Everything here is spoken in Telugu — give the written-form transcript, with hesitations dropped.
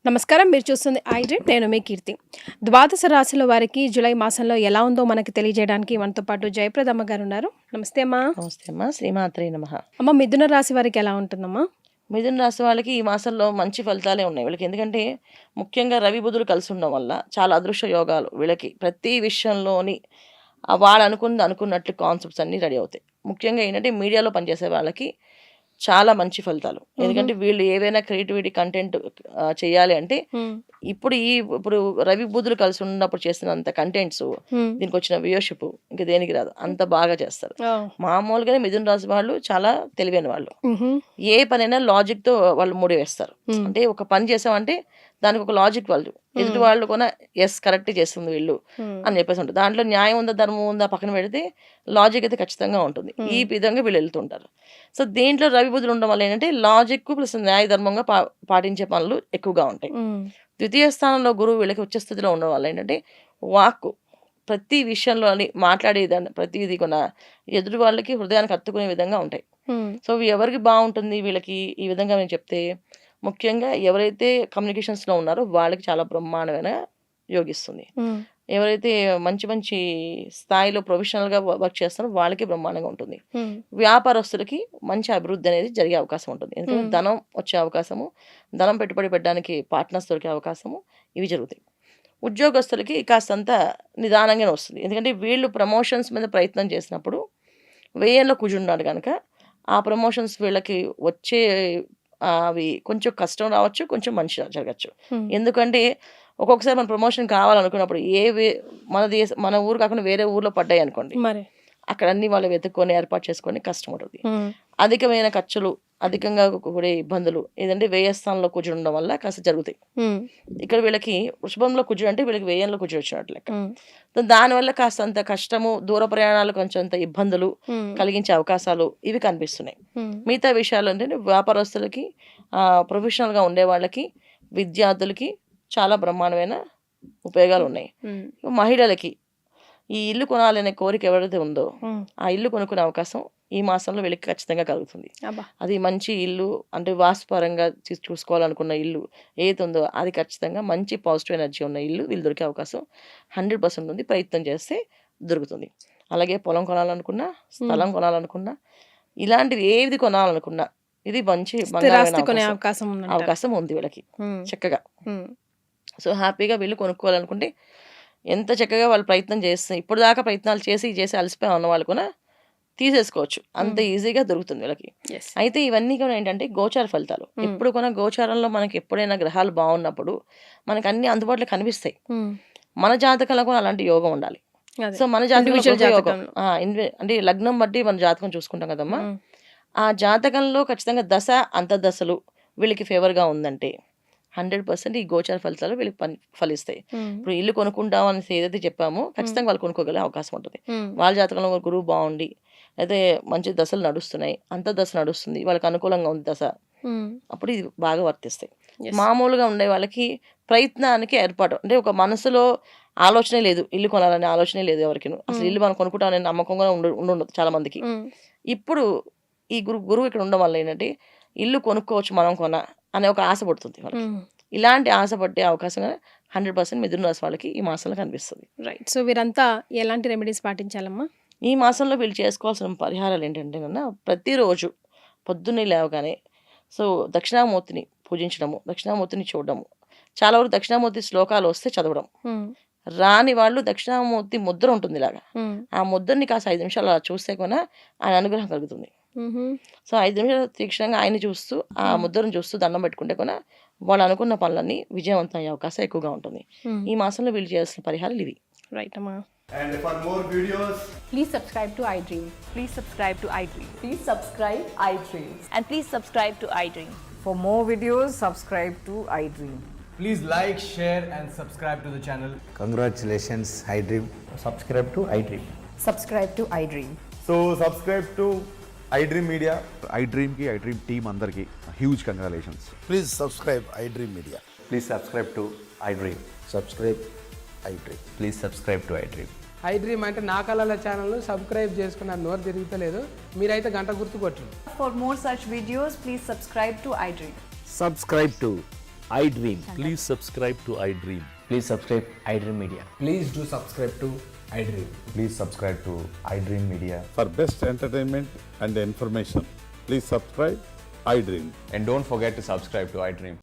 నమస్కారం. మీరు చూస్తుంది ఐ డ్రీమ్. నేను మీ కీర్తి. ద్వాదశ రాశుల వారికి జూలై మాసంలో ఎలా ఉందో మనకి తెలియజేయడానికి మనతో పాటు జయప్రదమ్మ గారు ఉన్నారు. నమస్తే అమ్మా. నమస్తే అమ్మా. శ్రీమాత్రే నమః. అమ్మ, మిథున రాశి వారికి ఎలా ఉంటుందమ్మా? మిథున రాశి వాళ్ళకి ఈ మాసంలో మంచి ఫలితాలే ఉన్నాయి వీళ్ళకి. ఎందుకంటే ముఖ్యంగా రవి బుధులు కలిసి ఉండడం వల్ల చాలా అదృష్ట యోగాలు వీళ్ళకి. ప్రతి విషయంలోని వాళ్ళు అనుకున్నట్లు కాన్సెప్ట్స్ అన్నీ రెడీ అవుతాయి. ముఖ్యంగా ఏంటంటే మీడియాలో పనిచేసే వాళ్ళకి చాలా మంచి ఫలితాలు. ఎందుకంటే వీళ్ళు ఏవైనా క్రియేటివిటీ కంటెంట్ చేయాలి అంటే ఇప్పుడు రవి బుధులు కలిసి ఉన్నప్పుడు చేసినంత కంటెంట్స్ దీనికి వచ్చిన వ్యూషిప్ ఇంకా దేనికి రాదు, అంత బాగా చేస్తారు. మామూలుగానే మిథున రాశి వాళ్ళు చాలా తెలివైన వాళ్ళు. ఏ పనైనా లాజిక్ తో వాళ్ళు ముడి వేస్తారు. అంటే ఒక పని చేసామంటే దానికి ఒక లాజిక్ వాళ్ళు ఎదుటి వాళ్ళు కూడా ఎస్ కరెక్ట్ చేస్తుంది వీళ్ళు అని చెప్పేసి ఉంటుంది. దాంట్లో న్యాయం ఉందా ధర్మం ఉందా పక్కన పెడితే లాజిక్ అయితే ఖచ్చితంగా ఉంటుంది. ఈ విధంగా వీళ్ళు వెళ్తుంటారు. సో దీంట్లో రవి బుధులు ఉండడం వల్ల ఏంటంటే లాజిక్ ప్లస్ న్యాయ ధర్మంగా పాటించే పనులు ఎక్కువగా ఉంటాయి. ద్వితీయ స్థానంలో గురువు వీళ్ళకి ఉచ్చ స్థితిలో ఉండడం వల్ల ఏంటంటే వాక్కు ప్రతి విషయంలో మాట్లాడేదాన్ని ప్రతిదీ కూడా ఎదుటి వాళ్ళకి హృదయానికి హత్తుకునే విధంగా ఉంటాయి. సో ఎవరికి బాగుంటుంది వీళ్ళకి ఈ విధంగా నేను చెప్తే, ముఖ్యంగా ఎవరైతే కమ్యూనికేషన్స్లో ఉన్నారో వాళ్ళకి చాలా బ్రహ్మాండమైన యోగిస్తుంది. ఎవరైతే మంచి మంచి స్థాయిలో ప్రొఫెషనల్గా వర్క్ చేస్తారో వాళ్ళకి బ్రహ్మాండంగా ఉంటుంది. వ్యాపారస్తులకి మంచి అభివృద్ధి అనేది జరిగే అవకాశం ఉంటుంది. ఎందుకంటే ధనం వచ్చే అవకాశము, ధనం పెట్టుబడి పెట్టడానికి పార్ట్నర్స్ దొరికే అవకాశము ఇవి జరుగుతాయి. ఉద్యోగస్తులకి కాస్తంత నిదానంగానే వస్తుంది. ఎందుకంటే వీళ్ళు ప్రమోషన్స్ మీద ప్రయత్నం చేసినప్పుడు వ్యయంలో కూర్చున్నాడు కనుక ఆ ప్రమోషన్స్ వీళ్ళకి వచ్చే అవి కొంచెం కష్టం రావచ్చు, కొంచెం మంచి జరగచ్చు. ఎందుకంటే ఒక్కొక్కసారి మన ప్రమోషన్ కావాలనుకున్నప్పుడు మన ఊరు కాకుండా వేరే ఊర్లో పడ్డాయి అనుకోండి, అక్కడ అన్ని వాళ్ళు వెతుక్కొని ఏర్పాటు చేసుకొని కష్టం ఉంటుంది. అధికమైన ఖర్చులు, అధికంగా కూడే ఇబ్బందులు ఏదంటే వ్యయస్థానంలో కూర్చుండడం వల్ల కాస్త జరుగుతాయి. ఇక్కడ వీళ్ళకి వృషభంలో కూర్చుని అంటే వీళ్ళకి వ్యయంలో కూర్చుని వచ్చినట్లు లెక్క. దానివల్ల కాస్తంత కష్టము, దూర ప్రయాణాలు కొంచెం ఇబ్బందులు కలిగించే అవకాశాలు ఇవి కనిపిస్తున్నాయి. మిగతా విషయాలు అంటే వ్యాపారస్తులకి, ప్రొఫెషనల్గా ఉండే వాళ్ళకి, విద్యార్థులకి చాలా బ్రహ్మాండమైన ఉపయోగాలు ఉన్నాయి. మహిళలకి ఈ ఇల్లు కొనాలనే కోరిక ఎవరైతే ఉందో ఆ ఇల్లు కొనుక్కునే అవకాశం ఈ మాసంలో వీళ్ళకి ఖచ్చితంగా కలుగుతుంది. అది మంచి ఇల్లు అంటే వాస్తుపరంగా చూసుకోవాలనుకున్న ఇల్లు ఏది ఉందో అది ఖచ్చితంగా మంచి పాజిటివ్ ఎనర్జీ ఉన్న ఇల్లు వీళ్ళు దొరికే అవకాశం 100% ఉంది. ప్రయత్నం చేస్తే దొరుకుతుంది. అలాగే పొలం కొనాలనుకున్నా, స్థలం కొనాలనుకున్నా, ఇలాంటివి ఏది కొనాలనుకున్నా ఇది మంచి అవకాశం ఉంది వీళ్ళకి చక్కగా. సో హ్యాపీగా వీళ్ళు కొనుక్కోవాలనుకుంటే ఎంత చక్కగా వాళ్ళు ప్రయత్నం చేస్తే, ఇప్పుడు దాకా ప్రయత్నాలు చేసి అలసిపోయి ఉన్న వాళ్ళు కూడా తీసేసుకోవచ్చు, అంత ఈజీగా దొరుకుతుంది వీళ్ళకి. అయితే ఇవన్నీ కూడా ఏంటంటే గోచార ఫలితాలు. ఎప్పుడు కూడా గోచారంలో మనకి ఎప్పుడైనా గ్రహాలు బాగున్నప్పుడు మనకు అన్ని అందుబాటులో కనిపిస్తాయి. మన జాతకంలో కూడా అలాంటి యోగం ఉండాలి. సో మన జాతకం అంటే లగ్నం బట్టి మన జాతకం చూసుకుంటాం కదమ్మా. ఆ జాతకంలో ఖచ్చితంగా దశ అంతర్దశలు వీళ్ళకి ఫేవర్గా ఉందంటే 100% ఈ గోచార ఫలితాలు వీళ్ళకి ఫలిస్తాయి. ఇప్పుడు ఇల్లు కొనుక్కుంటాం అని ఏదైతే చెప్పామో ఖచ్చితంగా వాళ్ళు కొనుక్కోగలిగే అవకాశం ఉంటుంది. వాళ్ళ జాతకంలో గురువు బాగుండి అయితే మంచి దశలు నడుస్తున్నాయి, అంతర్దశ నడుస్తుంది, వాళ్ళకి అనుకూలంగా ఉంది దశ, అప్పుడు ఇది బాగా వర్తిస్తాయి. మామూలుగా ఉండే వాళ్ళకి ప్రయత్నానికి ఏర్పాటు అంటే ఒక మనసులో ఆలోచనే లేదు, ఇల్లు కొనాలనే ఆలోచనే లేదు ఎవరికి. అసలు ఇల్లు మనం కొనుక్కుంటామనే నమ్మకంగా ఉండదు చాలా మందికి. ఇప్పుడు ఈ గురువు ఇక్కడ ఉండడం వల్ల ఏంటంటే ఇల్లు కొనుక్కోవచ్చు మనం అనే ఒక ఆశ పడుతుంది వాళ్ళకి. ఇలాంటి ఆశ పట్టే అవకాశం 100% మిథున రాశి వాళ్ళకి ఈ మాసంలో కనిపిస్తుంది. రైట్. సో వీరంతా ఎలాంటి రెమెడీస్ పాటించాలమ్మా ఈ మాసంలో? వీళ్ళు చేసుకోవాల్సిన పరిహారాలు ఏంటంటే ప్రతిరోజు పొద్దున్నే లేవగానే సో దక్షిణామూర్తిని పూజించడము, దక్షిణామూర్తిని చూడడము, చాలా వరకు దక్షిణామూర్తి శ్లోకాలు వస్తే చదవడం. రాని వాళ్ళు దక్షిణామూర్తి ముద్ర ఉంటుంది ఇలాగా, ఆ ముద్రని కాస్త 5 నిమిషాలు అలా చూస్తే కూడా ఆయన అనుగ్రహం కలుగుతుంది. సో 5 నిమిషాలు తీక్షణంగా ఆయన చూస్తూ ఆ ముద్రను చూస్తూ దండం పెట్టుకుంటే కూడా వాళ్ళు అనుకున్న పనులన్నీ విజయవంతం అయ్యే అవకాశం ఎక్కువగా ఉంటుంది. ఈ మాసంలో వీళ్ళు చేయాల్సిన పరిహారాలు ఇవి. రైట్ అమ్మా. And for more videos, please subscribe to iDream. Please subscribe to iDream. Please subscribe iDream. And please subscribe to iDream. For more videos, subscribe to iDream. please like, share and subscribe to the channel. Congratulations, iDream. Subscribe to iDream. Subscribe to iDream. So subscribe to iDream Media. iDream ki iDream team andarki huge congratulations. Please subscribe iDream Media. Please subscribe to iDream. Subscribe iDream. Please subscribe to iDream. iDream అంటే నా కళల ఛానల్ను సబ్స్క్రైబ్ చేసుకున్నారు, నోరు తిరుగుతలేదు, మీరైతే గంట గుర్తు కొట్టండి. For more such videos, please subscribe to iDream. Subscribe to iDream. Please subscribe to iDream. Please subscribe iDream Media. Please do subscribe to iDream. Please subscribe to iDream Media. For best entertainment and information, please subscribe iDream. And don't forget to subscribe to iDream.